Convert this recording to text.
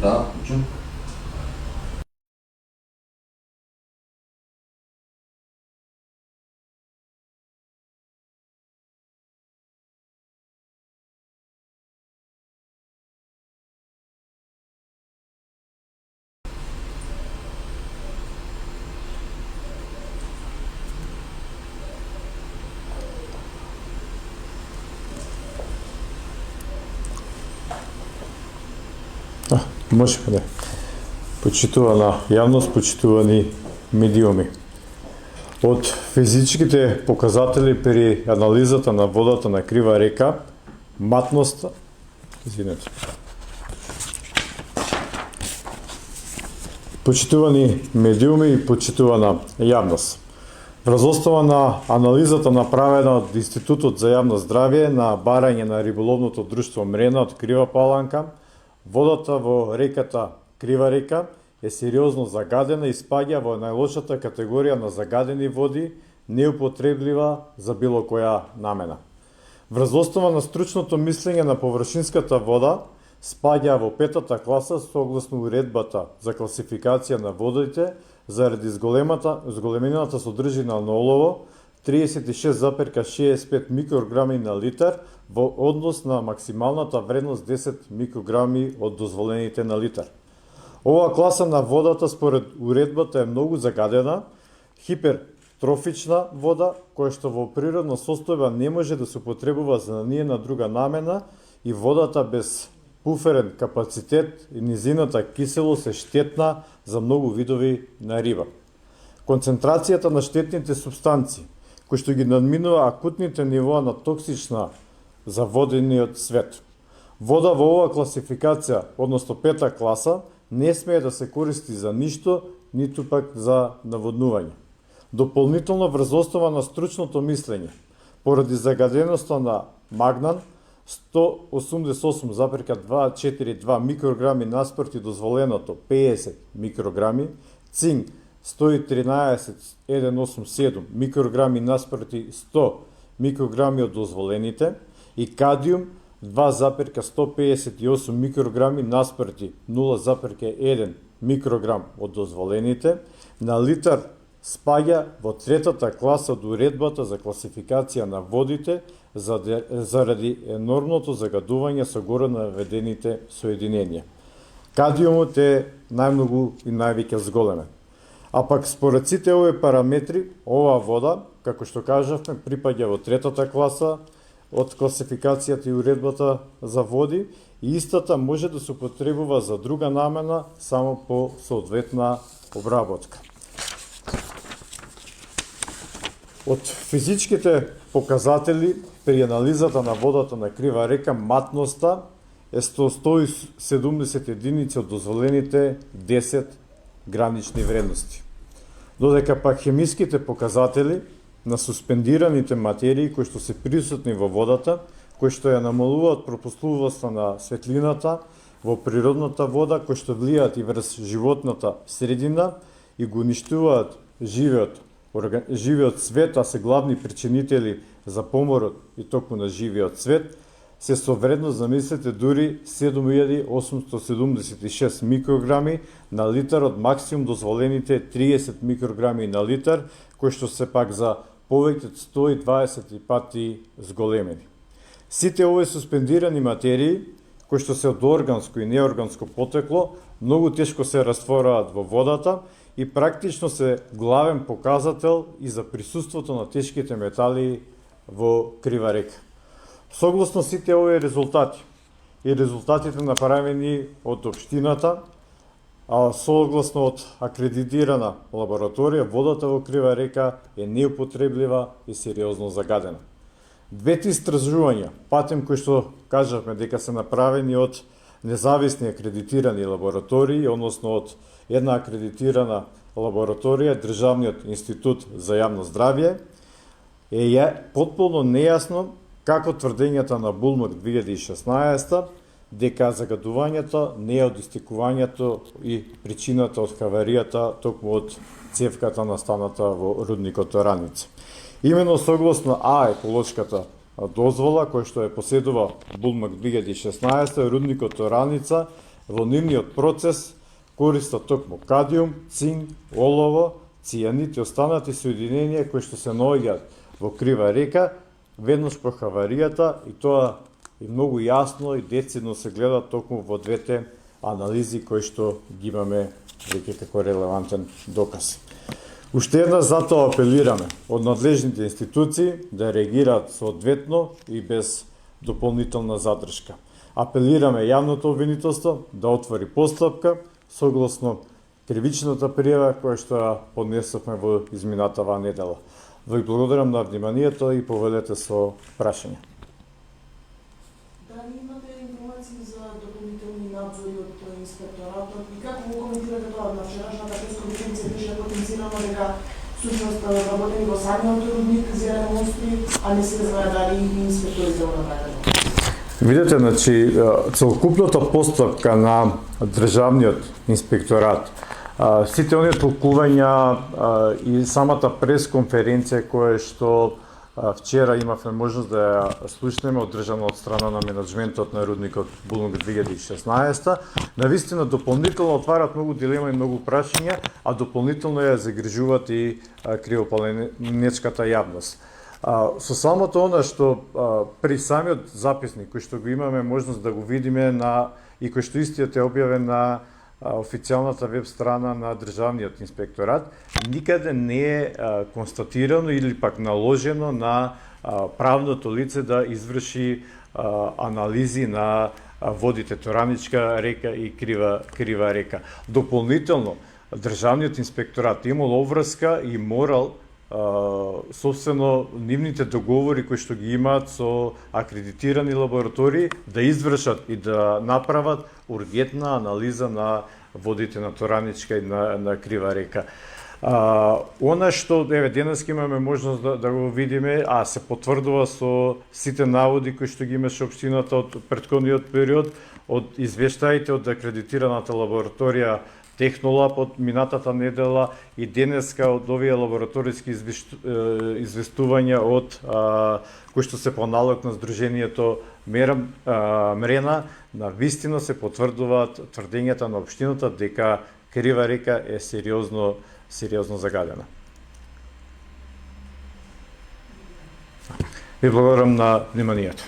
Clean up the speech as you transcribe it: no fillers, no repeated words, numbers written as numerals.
Да, почнем. Можеме да. Почитувана јавност, почитувани медиуми. Од физичките показатели при анализата на водата на Крива река, матноста, почитувани медиуми и почитувана јавност. Врз основа на анализата направена од Институтот за јавно здравје на барање на риболовното друштво Мрена од Крива Паланка, водата во реката Крива река е сериозно загадена и спаѓа во најлошата категорија на загадени води, неупотреблива за било која намена. Врз основа на стручното мислење на површинската вода, спаѓа во петата класа согласно уредбата за класификација на водите заради зголемената содржина на олово 36,65 микрограми на литар во однос на максималната вредност 10 микрограми од дозволените на литар. Оваа класа на водата според уредбата е многу загадена, хипертрофична вода, која што во природна состојба не може да се употребува за ниедна друга намена и водата без пуферен капацитет и низината киселост е штетна за многу видови на риба. Концентрацијата на штетните супстанции, кои што ги надминува акутните нивоа на токсична за водениот свет. Вода во оваа класификација, односно пета класа, не смее да се користи за ништо, ниту пак за наводнување. Дополнително врз основа на стручното мислење, поради загаденоста на магнан 188,242 микрограми наспроти дозволеното 50 микрограми, цинк 113,187 микрограми наспроти 100 микрограми од дозволените и кадиум 2,158 микрограми наспроти 0,1 микрограм од дозволените, на литар спаѓа во третата класа од уредбата за класификација на водите заради енормното загадување со горе наведените соединенија. Кадиумот е најмногу и највеќе зголемен. А пак според сите овие параметри, оваа вода, како што кажавме, припаѓа во третата класа од класификацијата и уредбата за води и истата може да се употребува за друга намена само по соодветна обработка. Од физичките показатели при анализата на водата на Крива река, матноста е 170 единици од дозволените 10 гранични вредности. Додека пак хемиските показатели на суспендираните материи кои што се присутни во водата, кои што ја намалуваат пропуслувоста на светлината во природната вода, кои што влијаат и врз животната средина и го уништуваат живиот свет, а се главни причинители за поморот и токму на живиот свет, се со вредност, замислете, дури 7876 микрограми на литар од максимум дозволените 30 микрограми на литар, кои што се пак за повеќе од 120 пати зголемени. Сите овие суспендирани материи, кои што се од органско и неорганско потекло, многу тешко се раствораат во водата и практично се главен показател и за присуството на тешките метали во Крива река. Согласно сите овие резултати и резултатите направени од општината, а согласно од акредитирана лабораторија, водата во Крива река е неупотреблива и сериозно загадена. Двете истражувања, патем кои што кажавме дека се направени од независни акредитирани лаборатории, односно од една акредитирана лабораторија, Државниот институт за јавно здравје, е потполно нејасно како тврдењата на Булмак 2016 дека загадувањето не е од истекувањето и причината од хаваријата токму од цевката настаната во рудникот Ораница. Имено согласно еколошката дозвола која што е поседува Булмак 2016, рудникот Ораница во нивниот процес користат токму кадиум, цинк, олово, цијанид и останати соединенија кои што се наоѓаат во Крива река веднаш по хаваријата, и тоа и многу јасно и децидно се гледа токму во двете анализи кои што ги имаме веќе како релевантен доказ. Уште еднаш затоа апелираме од надлежните институции да реагираат соодветно и без дополнителна задршка. Апелираме јавното обвинителство да отвори постапка согласно кривичната пријава која што ја поднесовме во изминатава недела. Ви благодарам на вниманието и повелете со прашања. Дали имате информации за дополнителни надзори од инспекторатот и како го коментирате тоа? На вчерашната пресконференција беше потенцирано дека всушност работени во самиот рудник Зелен Мостри, а не се знае дали и инспекторите го направиле. Видете, значи, целокупната постапка на Државниот инспекторат, сите оние толкувања и самата пресконференција која што вчера имавме можност да ја слушнеме одржана од страна на менаџментот на рудникот Булунг 2016, навистина дополнително отварат многу дилема и многу прашања, а дополнително ја загрижуваат и кривопаленечката јавност. Со самото она што при самиот записник кој што го имаме можност да го видиме и кој што истиот е објавен на официјалната веб страна на Државниот инспекторат, никаде не е констатирано или пак наложено на правното лице да изврши анализи на водите Тораничка река и Крива река. Дополнително, Државниот инспекторат имал обврска и морал собствено нивните договори кои што ги имаат со акредитирани лаборатории да извршат и да направат ургентна анализа на водите на Тораничка и на Крива река. Она што денес имаме можност да го видиме, а се потврдува со сите наводи кои што ги имаше општината од претходниот период, од извештаите од акредитираната лабораторија Технолаб од минатата недела и денеска од овие лабораториски известувања од кои што се по налог на Сдруженијето Мрена, на вистина се потврдуваат тврдењата на општината дека Крива река е сериозно загадена. Ви благодарам на вниманието.